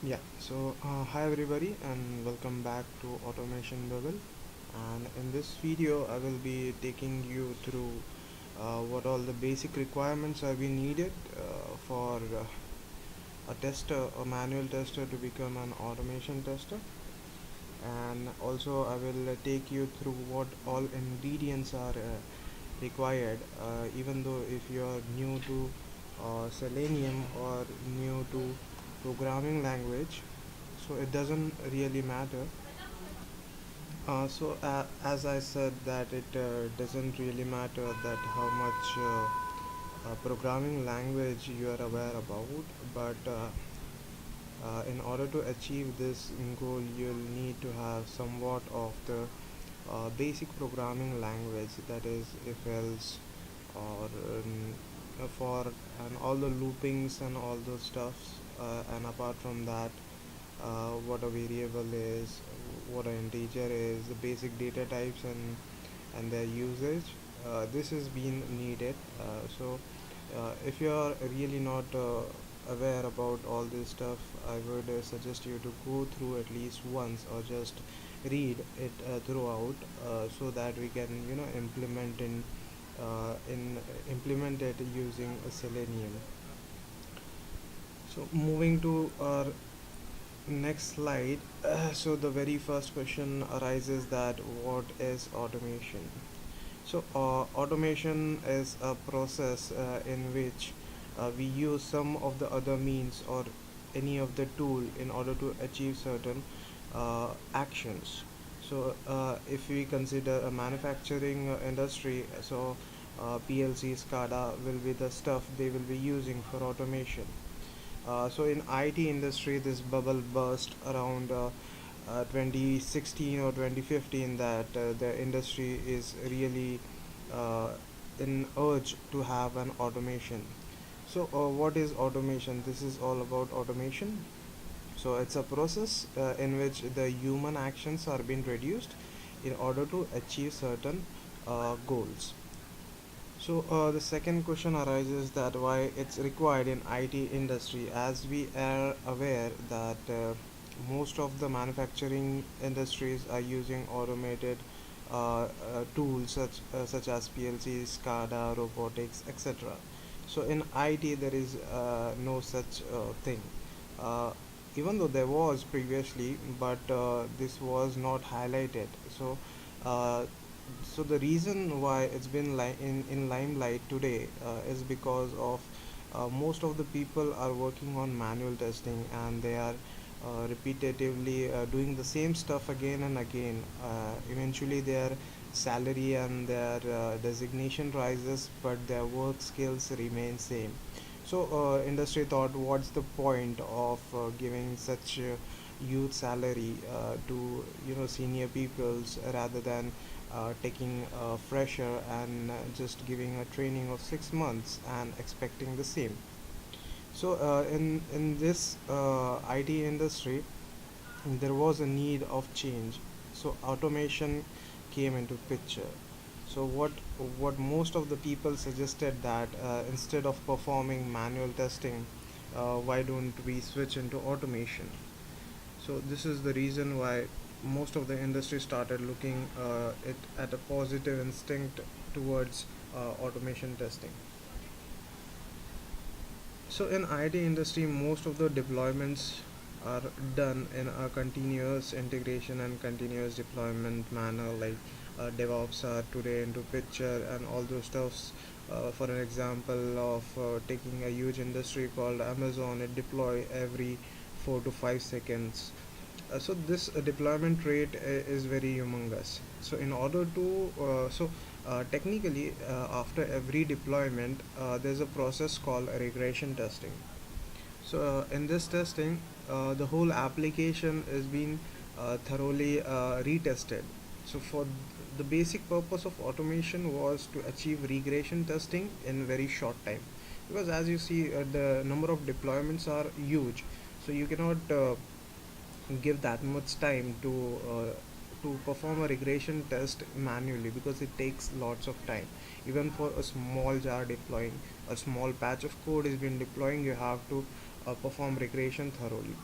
Hi everybody and welcome back to Automation Bubble. And in this video, I will be taking you through what all the basic requirements are being needed for a tester, a manual tester, to become an automation tester. And also, I will take you through what all ingredients are required, even though if you are new to Selenium or new to programming language, so it doesn't really matter. As I said, that it doesn't really matter that how much programming language you are aware about, but in order to achieve this goal, you'll need to have somewhat of the basic programming language, that is, if else, or for and all the loopings and all those stuffs. And apart from that, what a variable is, what an integer is, the basic data types and their usage. This is being needed. If you are really not aware about all this stuff, I would suggest you to go through at least once or just read it throughout, so that we can implement it using a Selenium. So moving to our next slide. So the very first question arises, that what is automation? Automation is a process in which we use some of the other means or any of the tool in order to achieve certain actions. If we consider a manufacturing industry, PLC, SCADA will be the stuff they will be using for automation. In IT industry, this bubble burst around 2016 or 2015, that the industry is really uh, in urge to have an automation. What is automation? This is all about automation. So it's a process in which the human actions are being reduced in order to achieve certain goals. The second question arises, that why it's required in IT industry, as we are aware that most of the manufacturing industries are using automated tools such as PLCs, SCADA, robotics, etc. So in IT there is no such thing. Uh, Even though there was previously, but this was not highlighted. Uh, the reason why it's been in limelight today is because of most of the people are working on manual testing, and they are repetitively doing the same stuff again and again. Eventually their salary and their designation rises, but their work skills remain same. Industry thought, what's the point of giving such youth salary to senior peoples, rather than taking a fresher and just giving a training of 6 months and expecting the same. In this IT industry, there was a need of change. So automation came into picture. What most of the people suggested, that instead of performing manual testing, why don't we switch into automation? So this is the reason why most of the industry started looking it at a positive instinct towards automation testing. So in IT industry, most of the deployments are done in a continuous integration and continuous deployment manner, like DevOps are today into picture and all those stuffs. For an example of taking a huge industry called Amazon, it deploy every 4 to 5 seconds. This deployment rate is very humongous. So in order to technically, after every deployment, there's a process called regression testing. In this testing, the whole application is being thoroughly retested. For the basic purpose of automation was to achieve regression testing in very short time, because as you see, the number of deployments are huge. So you cannot give that much time to perform a regression test manually, because it takes lots of time. Even for a small jar deploying, a small patch of code is been deploying, you have to perform regression thoroughly.